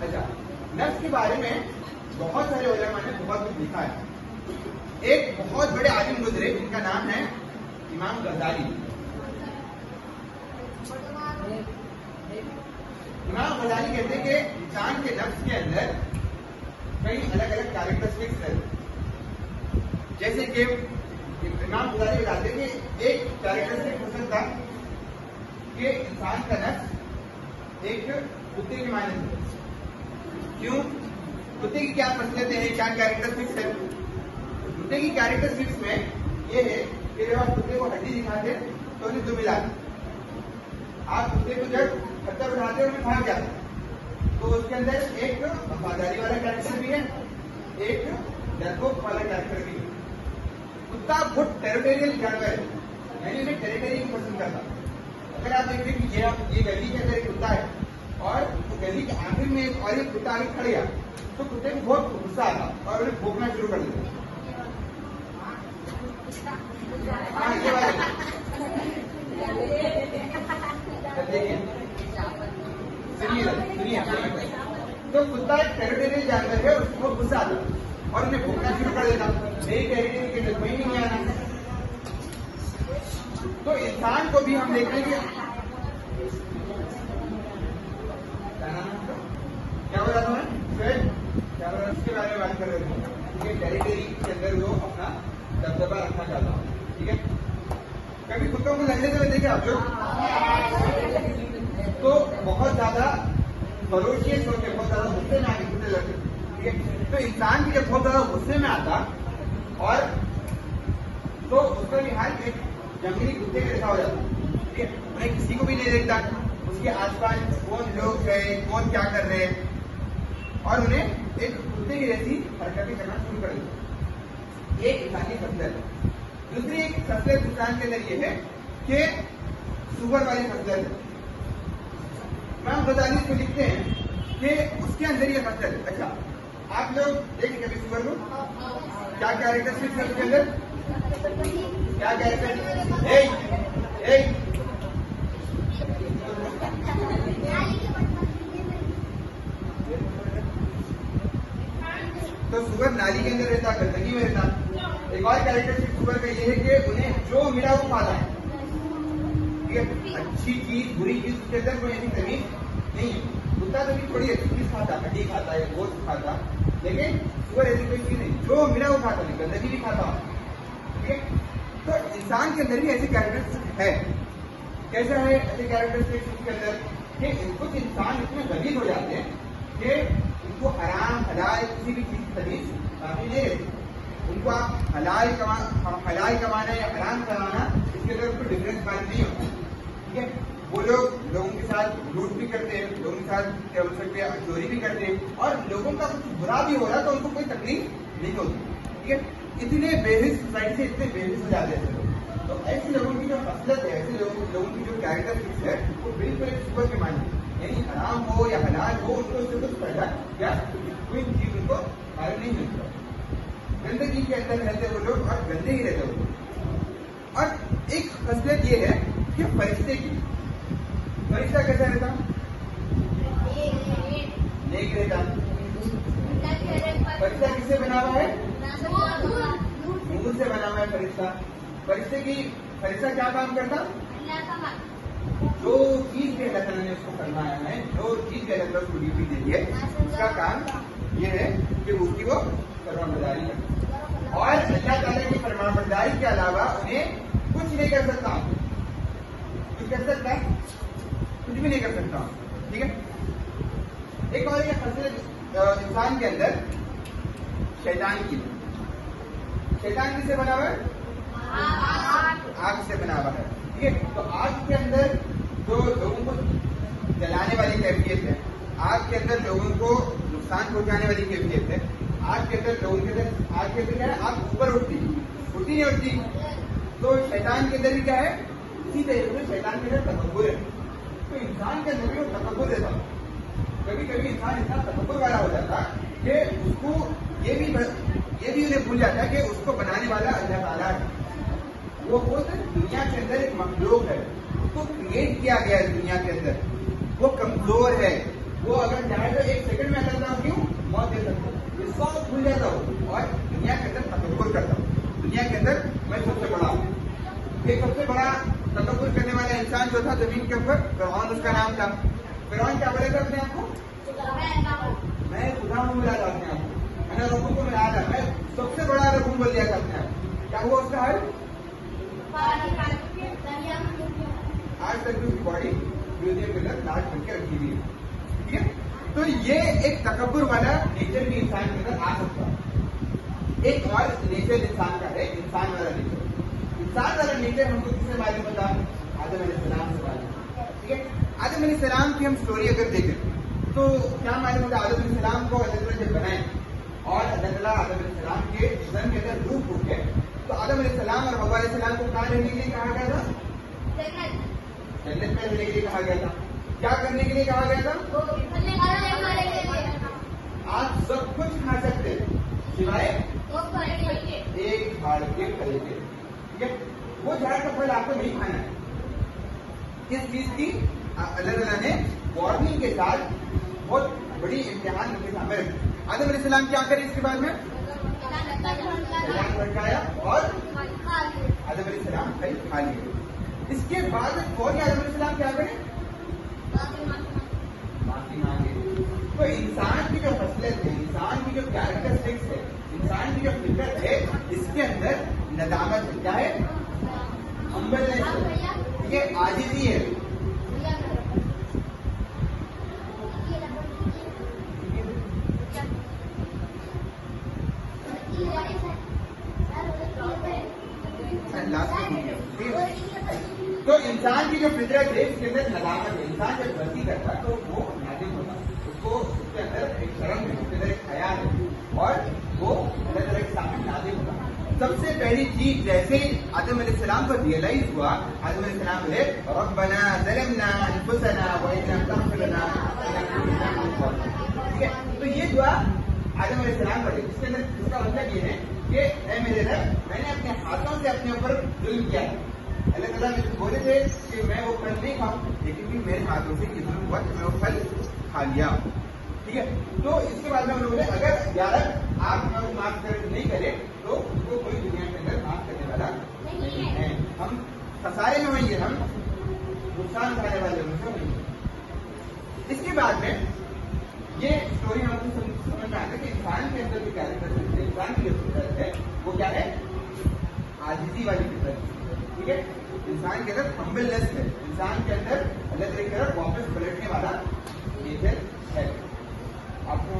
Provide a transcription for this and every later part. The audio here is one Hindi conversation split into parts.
अच्छा, नफ्स के बारे में बहुत सारे उलमा ने बहुत कुछ लिखा है। एक बहुत बड़े आलिम गुजरे जिनका नाम है इमाम गजाली। इमाम गजाली कहते हैं कि इंसान के नफ्स के अंदर कई अलग अलग कैरेक्टरिस्टिक्स है। जैसे कि इमाम गजाली बताते हैं कि एक कैरेक्टरिस्टिक हो सकता कि इंसान का नफ्स एक कुत्ते के माने से। क्यों? कुत्ते की क्या फसलतें हैं, क्या कैरेक्टरिस्टिक्स है? कुत्ते की कैरेक्टरिस्टिक्स में ये है कि जब आप कुत्ते को हड्डी दिखाते तो उन्हें दो मिलाते। आप कुत्ते को जब पत्थर उठाते हो भाग जाता, तो उसके अंदर एक वफादारी वाला कैरेक्टर भी है, एक डरपोक वाला कैरेक्टर भी है। कुत्ता बहुत टेरिटोरियल जानवर है, यानी उन्हें टेरिटरी को पसंद करता। अगर आप देखते कि ये गली के अंदर एक कुत्ता है और गली के आखिर में एक और एक कुत्ता आगे खड़ गया तो कुत्ते को बहुत गुस्सा आता और उन्हें भोंकना शुरू कर देता। तो कुत्ता एक टेरिटोरियल जानवर है, उसको बहुत गुस्सा आता और उन्हें भोंकना शुरू कर देता। मेरी टेरिटरी के अंदर कोई नहीं आना। तो इंसान को भी हम देख लेंगे क्या हो रहा था, क्या हो रहा, उसके बारे में बात कर रहे थे। ठीक है, टेरिटरी के अंदर वो अपना दबदबा रखना चाहता हूँ। ठीक है, कभी कुत्तों को लड़ने से देखे आप लोग तो बहुत ज्यादा फरोशियस होते, बहुत ज्यादा गुस्से में आके कुत्ते लड़ते। ठीक है, तो इंसान भी जब बहुत ज्यादा गुस्से में आता और तो उसका भी हाल एक जंगली कुत्ते के जैसा हो जाता। ठीक है, उन्हें किसी को भी नहीं देखता, उसके आसपास कौन लोग है, कौन क्या कर रहे हैं, और उन्हें एक कुत्ते की जैसी हरकतें करना शुरू कर देता। ये इंसानी खसलत है। दूसरी एक खसलत इंसान के अंदर ये है कि सुअर वाली खसलत है। इमाम गजाली को लिखते हैं कि उसके अंदर ये खसलत है। अच्छा, आप लोग देखें कभी सुअर को, क्या कैरेक्टरिस्टिक्स है उसके अंदर, क्या कैरेक्टर? तो सुअर नाली के अंदर रहता, गंदगी में रहता। एक और कैरेक्टरिस्टिक सुअर का ये है कि उन्हें जो मिला वो खाता है। ठीक है, अच्छी चीज बुरी चीज उसके अंदर कोई ऐसी कमी नहीं है। कुत्ता तो भी थोड़ी अच्छी चीज खाता, हड्डी खाता है, गोश्त खाता, लेकिन सुअर ऐसी कोई चीज नहीं, जो मिला वो खाता नहीं, गंदगी भी खाता। ठीक है, तो इंसान के अंदर भी ऐसी कैरेक्टरिस्टिक है। कैसा है ऐसे कैरेक्टरिस्टिक उसके अंदर कि कुछ इंसान इतने गरीब हो जाते हैं कि उनको हराम हलाल किसी भी चीज खरीद काफी नहीं रहती। उनको आप हलाल कमाना या हराम कमाना इसके अंदर उनको डिफरेंस मालूम नहीं होता। ठीक है, वो लोग लोगों के साथ लूट भी करते हैं, लोगों के साथ क्या बोल सकते हैं चोरी भी करते हैं, और लोगों का कुछ बुरा भी हो रहा तो उनको कोई तकलीफ नहीं होती। ठीक है, इतने बेहिस सोसाइटी से इतने बेहिस हो जाते हैं लोग। तो ऐसे लोगों की जो फसलत है, ऐसे लोगों की जो कैरेक्टरिस्टिक्स है वो बिल्कुल एक सुअर के माने, यानी हराम हो या हलाल हो उनको उससे कुछ फायदा या कोई चीज उनको मालूम नहीं मिलता। गंदगी के अंदर रहते वो लोग और गंदे ही रहते वो लोग। और एक फसलियत ये है कि फरिश्ते की, फरिश्ता कैसा रहता, नेक रहता। फरिश्ता किससे बना हुआ है, नूर से बना हुआ है फरिश्ता। फरिश्ता क्या काम करता, जो चीज के अल्लाह ताला ने उसको फरमाया है, जो चीज के अल्लाह ताला उसको ड्यूटी दे दी है, उसका काम ये है कि उसकी वो फरमाबरदारी है। और अल्लाह ताला की फरमाबरदारी के अलावा उन्हें कुछ नहीं कर सकता। कुछ कर सकता है, कुछ भी नहीं कर सकता। ठीक है, एक और ये फसल इंसान के अंदर शैतान की, शैतान किससे बना हुआ है, आग से बना हुआ है। ठीक है, तो आग के अंदर जो लोगों को जलाने वाली कैफियत है, आग के अंदर लोगों को नुकसान पहुंचाने वाली कैफियत है, आग के अंदर लोगों के अंदर आग के अंदर क्या है, आग ऊपर उठती नहीं उठती। तो शैतान के अंदर भी क्या है, इसी तरीके से शैतान के अंदर तकब्बुर है। तो इंसान के अंदर भी वो तकब्बुर रहता। कभी कभी इंसान इतना तकब्बुर वाला हो जाता कि उसको ये भी उन्हें भूल जाता है कि उसको बनाने वाला अल्लाह ताला है। वो दुनिया के अंदर एक मखलूक है, उसको क्रिएट किया गया है दुनिया के अंदर, वो कमजोर है, वो अगर चाहे तो एक सेकंड में भूल जाता हूँ और दुनिया के अंदर तकब्बुर करता हूँ। दुनिया के अंदर मैं सबसे बड़ा हूँ। एक सबसे बड़ा तकब्बुर करने वाला इंसान जो था जमीन के ऊपर, फिरौन उसका नाम था। फिरौन क्या बोलेगा अपने आप को? मैं खुदा हूँ, मिला था अपने आप को, मैंने रब्बुकुम को मिला था, मैं सबसे बड़ा रब्बुकुम बोल दिया था अपने आप को। क्या हुआ उसका हाल? आज तक उसकी बॉडी म्यूजियम के अंदर लाश बनके रखी हुई है। ठीक है, तो ये एक तकब्बुर वाला नेचर भी इंसान के अंदर आ सकता है। एक और नेचर इंसान का है, इंसान वाला नेचर। इंसान वाला नेचर हमको किससे मालूम होता? आदम अलैहिस्सलाम से मालूम। ठीक है, आदम अलैहिस्सलाम की हम स्टोरी अगर देखें तो क्या मालूम होता? आदम अलैहिस्सलाम को अल्लाह ताला जब बनाए और अल्लाह ताला आदम अलैहिस्सलाम के जिस्म के अंदर रूह फूक गए, तो आदम अलैहिस्सलाम और हव्वा अलैहिस्सलाम को कहाँ रहने के लिए कहा गया था? जन्नत में रहने के लिए कहा गया था। क्या करने के लिए कहा गया था? आप सब कुछ खा सकते हैं सिवाय एक झाड़ के फल के। ठीक है, वो झाड़ का फल आपको नहीं खाना है। किस चीज की? अल्लाह ताला ने वार्निंग के साथ बहुत बड़ी इम्तिहान उनके सामने रखी। आदम अलैहिस्सलाम क्या करे इसके बाद में? भटकाया और आदम अलैहिस्सलाम फल खा लिए। इसके बाद कौन आदम अलैहिस्सलाम क्या करे? माफी मांगे। तो इंसान की जो फसलत है, इंसान की जो कैरेक्टरिस्टिक्स है, इंसान की जो फितरत है, इसके अंदर नदामत है। क्या है? हम्बलनेस है, ये आजिज़ी है। तो इंसान की जो फितरत है इसके अंदर नदामत है। इंसान जब गलती करता है तो वो नाज़िम होता है, उसको उसके अंदर एक शर्म है, उसके अंदर एक हया है और वो अलग अलग सामने नाज़िम होता है। सबसे पहली चीज जैसे आदम अलैहिस्सलाम को रियलाइज हुआ, आदम अलैहिस्सलाम बोले रब्बना ज़लमना अनफुसना व इन लम तग़फिर लना। ठीक है, तो ये दुआ आदम अलैहिस्सलाम पढ़े, जिसके अंदर इसका मतलब ये है कि ऐ मेरे रब, मैंने अपने हाथों से अपने ऊपर जुल्म किया है। अल्लाह ताला मुझे बोले थे कि मैं वो फल नहीं खाऊं, लेकिन भी मेरे हाथों से जुल्म हुआ कि मैं वो फल खा लिया। ठीक है, तो इसके बाद में उन्होंने बोले अगर यार आप माफ कर नहीं करे तो उसको कोई दुनिया के अंदर माफ करने वाला नहीं है। हम खसारे में होंगे, हम नुकसान उठाने वाले होंगे। इसके बाद में ये स्टोरी हमको समझ में आता है कि इंसान के अंदर जो कैरेक्टर इंसान की जो फितरत है वो क्या है? आजिज़ी वाली फितरत। ठीक है, इंसान के अंदर हम्बलनेस है, इंसान के अंदर अल्लाह की तरफ वापस पलटने वाला नेचर है। आपको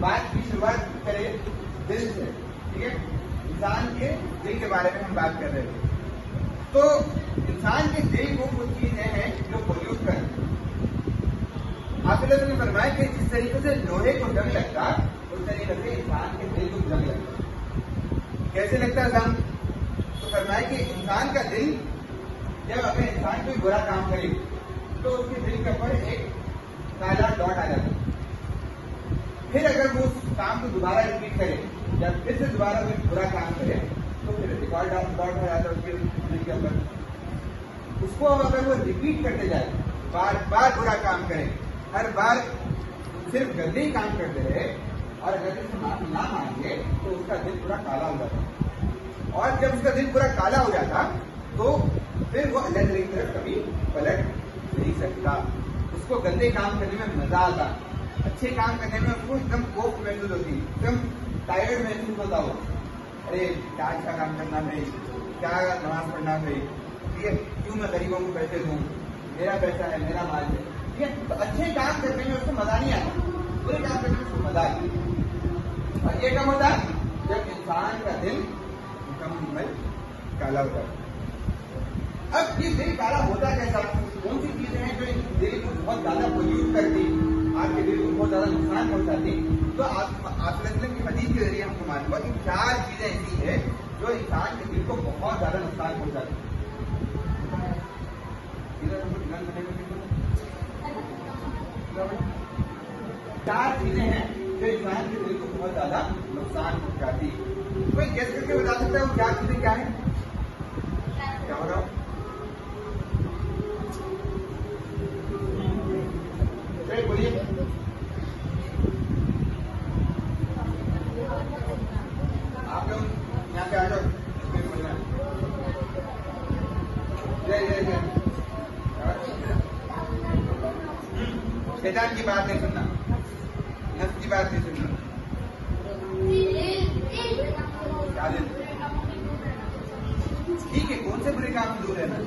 बात की शुरुआत करें दिल से। ठीक है, इंसान के दिल के बारे में हम बात कर रहे थे। तो इंसान के दिल को कुछ चीजें हैं जो पोल्यूट कर, आपने फरमाया कि जिस तरीके से लोहे को जंग लगता उस तरीके से इंसान के दिल को जंग लगता। कैसे लगता है जंग? तो फरमाया कि इंसान का दिल जब अगर इंसान कोई बुरा काम करे तो उसके दिल के ऊपर एक काला डॉट आ जाता है। फिर अगर वो उस काम को दोबारा रिपीट करे या फिर से दोबारा कोई बुरा काम करे तो फिर रिकॉर्ड डॉट हो जाता है उसके दिल के ऊपर। उसको अगर वो रिपीट करते जाए, बार बार बुरा काम करे, हर बार सिर्फ गंदे ही काम करते रहे और अगर इससे माफी ना मांगे तो उसका दिल पूरा काला हो जाता। और जब उसका दिल पूरा काला हो जाता तो फिर वो अल्लाह की तरफ कभी पलट नहीं सकता। उसको गंदे काम करने में मजा आता, अच्छे काम करने में उसको एकदम कोफ महसूस होती, एकदम टायर्ड महसूस होता हो। अरे क्या अच्छा काम करना भाई, क्या नमाज पढ़ना भाई, ठीक है, क्यों मैं गरीबों को पैसे दूं, मेरा पैसा है, मेरा माल है। ठीक है, तो अच्छे काम करने में उसको मजा नहीं आता, बुरे काम करने में उसको मजा आता। और ये कब होता है? जब इंसान का दिल मुकम्मल काला होता है। अब ये दिल काला होता कैसा? कौन सी चीजें हैं जो दिल को बहुत ज्यादा पोल्यूट करती, आपके दिल को बहुत ज्यादा नुकसान पहुंचाती? तो आप की हदीस के जरिए हमको मालूम हुआ कि 4 चीजें ऐसी है जो इंसान के दिल को बहुत ज्यादा नुकसान पहुंचाती। 4 चीजें हैं जो इंसान के दिल को बहुत ज्यादा नुकसान पहुंचाती है। कोई गेस करके बता सकता है वो क्या चीजें क्या है? क्या हो रहा हो? बोलिए। आप लोग यहाँ पे आ जाओ, बोलना। शैतान की बात नहीं सुनना, नफ्स की बात नहीं सुनना। ठीक है, कौन से बुरे काम से दूर रहना?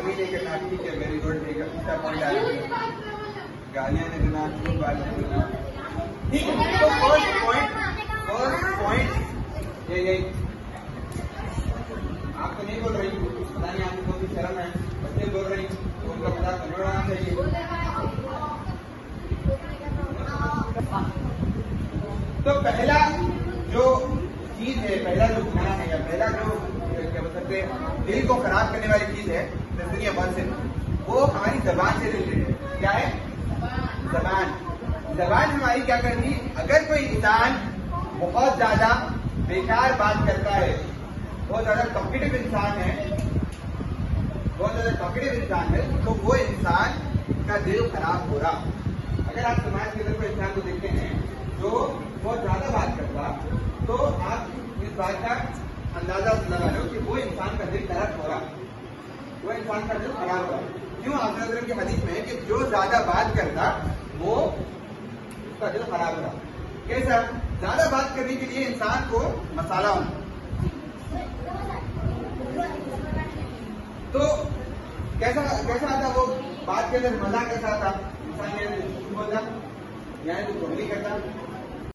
नहीं करना, ठीक है, वेरी गुड, ठीक है, अच्छा पॉइंट आ रहा है। गालियां नहीं देना, झूठ बात नहीं देना, ठीक है। तो फर्स्ट पॉइंट यही। आप तो नहीं बोल रही, पता नहीं आपको कौन सी शर्म है, बच्चे बोल रही तो उनका पता कन्वर्ट होना चाहिए। तो पहला जो चीज है, पहला जो गुनाह है या पहला जो क्या बोल सकते हैं दिल को खराब करने वाली चीज है दुनिया भर से, वो हमारी जबान से रिलेटेड है। क्या है? जबान हमारी क्या करती है? अगर कोई इंसान बहुत ज्यादा बेकार बात करता है, बहुत ज्यादा टॉकेटिव इंसान है, तो वो इंसान का दिल खराब हो रहा। अगर आप समाज के अंदर कोई इंसान को देखते हैं जो बहुत ज्यादा बात करता, तो आप इस बात का अंदाजा लगा लो कि वो इंसान का दिल खराब हो रहा, क्यों? आपने की हदीस में कि जो ज्यादा बात करता वो उसका दिल खराब हो रहा। कैसा? ज्यादा बात करने के लिए इंसान को मसाला होना। तो कैसा आता वो बात के अंदर? मजा कैसा आता? इंसान बोलता, यहाँ तो चुगली करता,